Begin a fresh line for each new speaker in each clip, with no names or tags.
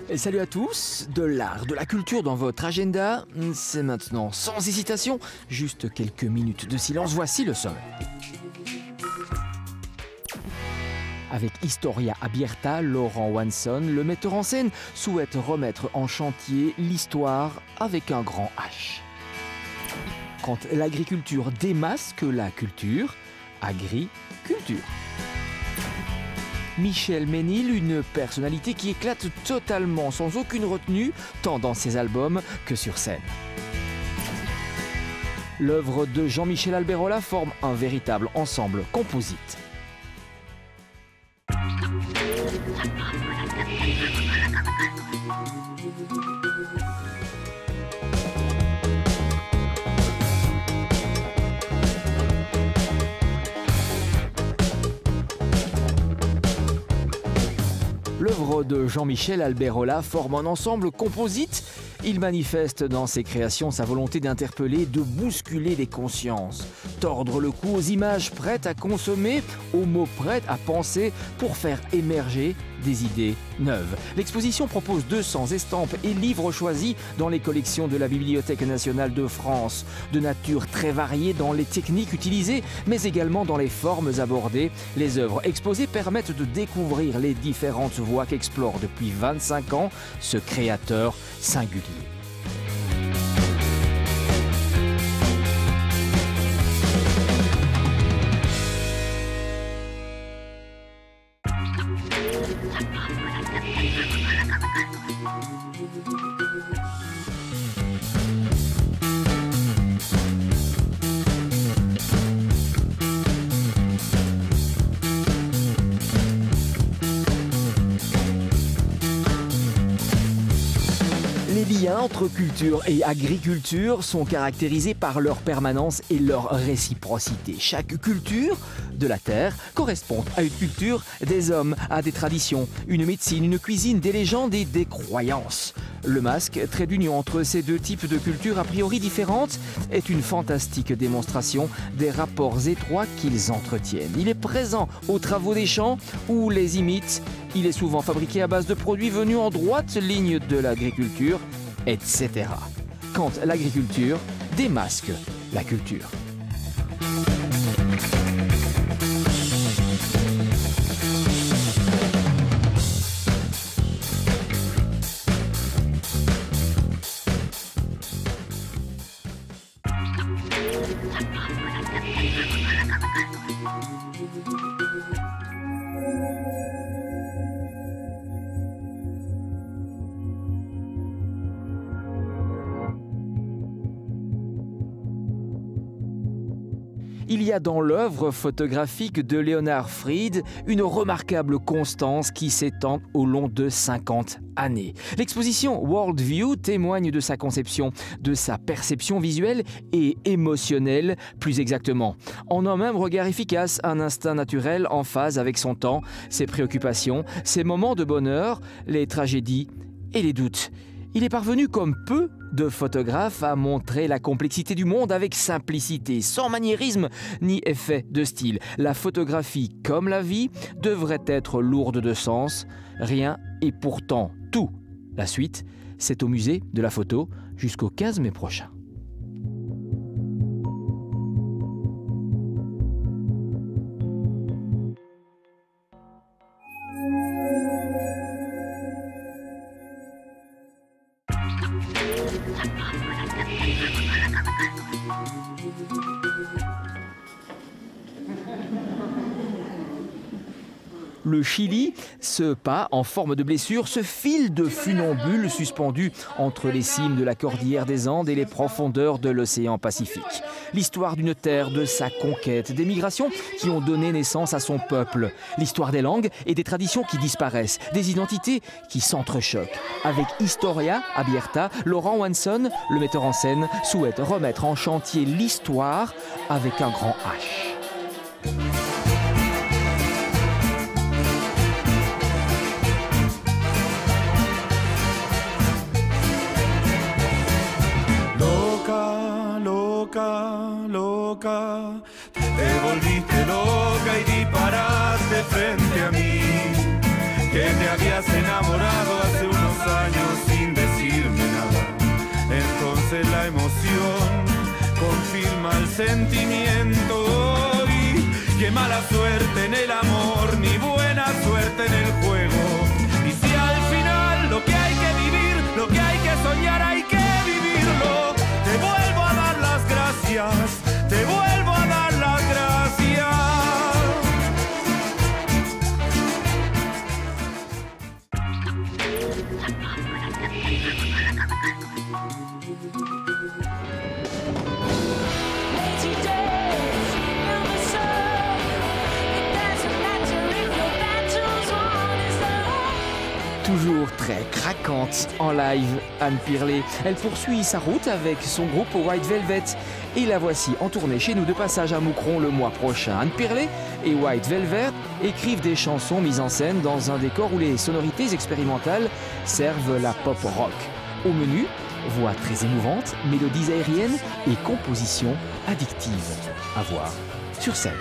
Et salut à tous, de l'art, de la culture dans votre agenda, c'est maintenant sans hésitation, juste quelques minutes de silence, voici le sommet. Avec Historia Abierta, Laurent Wanson, le metteur en scène, souhaite remettre en chantier l'histoire avec un grand H. Quand l'agriculture démasque la culture, agriculture. Michel Ménil, une personnalité qui éclate totalement sans aucune retenue, tant dans ses albums que sur scène. L'œuvre de Jean-Michel Alberola forme un véritable ensemble composite. L'œuvre de Jean-Michel Alberola forme un ensemble composite. Il manifeste dans ses créations sa volonté d'interpeller, de bousculer les consciences, tordre le cou aux images prêtes à consommer, aux mots prêts à penser pour faire émerger des idées neuves. L'exposition propose 200 estampes et livres choisis dans les collections de la Bibliothèque nationale de France, de nature très variée dans les techniques utilisées, mais également dans les formes abordées. Les œuvres exposées permettent de découvrir les différentes voies qu'explore depuis 25 ans ce créateur singulier. Les liens entre culture et agriculture sont caractérisés par leur permanence et leur réciprocité. Chaque culture de la terre correspond à une culture des hommes, à des traditions, une médecine, une cuisine, des légendes et des croyances. Le masque, trait d'union entre ces deux types de cultures a priori différentes, est une fantastique démonstration des rapports étroits qu'ils entretiennent. Il est présent aux travaux des champs ou les imite. Il est souvent fabriqué à base de produits venus en droite ligne de l'agriculture, etc. Quand l'agriculture démasque la culture. Il y a dans l'œuvre photographique de Leonard Fried une remarquable constance qui s'étend au long de 50 années. L'exposition Worldview témoigne de sa conception, de sa perception visuelle et émotionnelle plus exactement. En un même regard efficace, un instinct naturel en phase avec son temps, ses préoccupations, ses moments de bonheur, les tragédies et les doutes. Il est parvenu comme peu de photographes à montrer la complexité du monde avec simplicité, sans maniérisme ni effet de style. La photographie, comme la vie, devrait être lourde de sens, rien et pourtant tout. La suite, c'est au musée de la photo jusqu'au 15 mai prochain. Le Chili, ce pas en forme de blessure, ce fil de funambule suspendu entre les cimes de la cordillère des Andes et les profondeurs de l'océan Pacifique. L'histoire d'une terre, de sa conquête, des migrations qui ont donné naissance à son peuple. L'histoire des langues et des traditions qui disparaissent, des identités qui s'entrechoquent. Avec Historia Abierta, Laurent Wanson, le metteur en scène, souhaite remettre en chantier l'histoire avec un grand H.
Loca, loca, Te volviste loca y disparaste frente a mí, que te habías enamorado hace unos años sin decirme nada. Entonces la emoción confirma el sentimiento. Y qué mala suerte en el amor, ni buena suerte en el juego. Y si al final lo que hay que vivir, lo que hay que soñar, hay que vivirlo. Te vuelvo a dar las gracias, te vuelvo a dar las gracias.
Toujours très craquante en live, Anne Pirlé. Elle poursuit sa route avec son groupe White Velvet. Et la voici en tournée chez nous de passage à Moucron le mois prochain. Anne Pirlé et White Velvet écrivent des chansons mises en scène dans un décor où les sonorités expérimentales servent la pop rock. Au menu, voix très émouvante, mélodies aériennes et compositions addictives. À voir sur scène.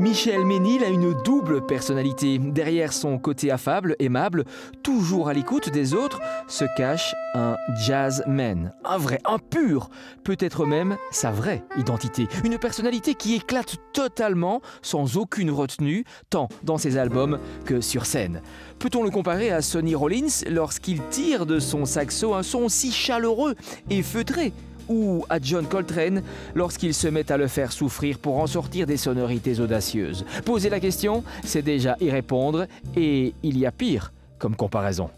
Michel Ménil a une double personnalité. Derrière son côté affable, aimable, toujours à l'écoute des autres, se cache un jazzman. Un vrai, un pur, peut-être même sa vraie identité. Une personnalité qui éclate totalement, sans aucune retenue, tant dans ses albums que sur scène. Peut-on le comparer à Sonny Rollins lorsqu'il tire de son saxo un son si chaleureux et feutré ? Ou à John Coltrane lorsqu'il se met à le faire souffrir pour en sortir des sonorités audacieuses. Poser la question, c'est déjà y répondre, et il y a pire comme comparaison.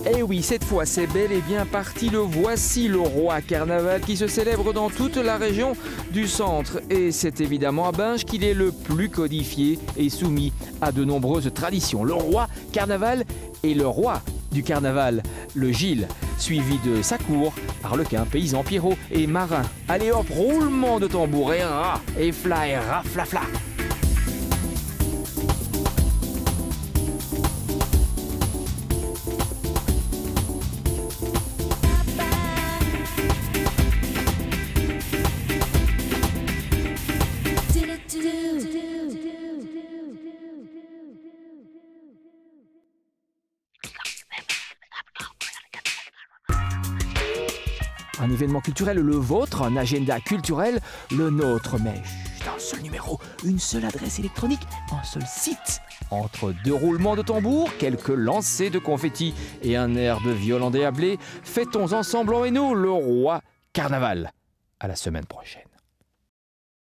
Et oui, cette fois, c'est bel et bien parti. Le voici, le roi carnaval qui se célèbre dans toute la région du centre. Et c'est évidemment à Binge qu'il est le plus codifié et soumis à de nombreuses traditions. Le roi carnaval et le roi du carnaval, le Gilles, suivi de sa cour, Arlequin, paysan, Pierrot et marin. Allez hop, roulement de tambour et ra, et fla, et ra, fla, fla. Un événement culturel, le vôtre, un agenda culturel, le nôtre. Mais chut, un seul numéro, une seule adresse électronique, un seul site. Entre deux roulements de tambour, quelques lancers de confettis et un air de viol endiablé, fêtons ensemble en hainaut le roi carnaval. À la semaine prochaine.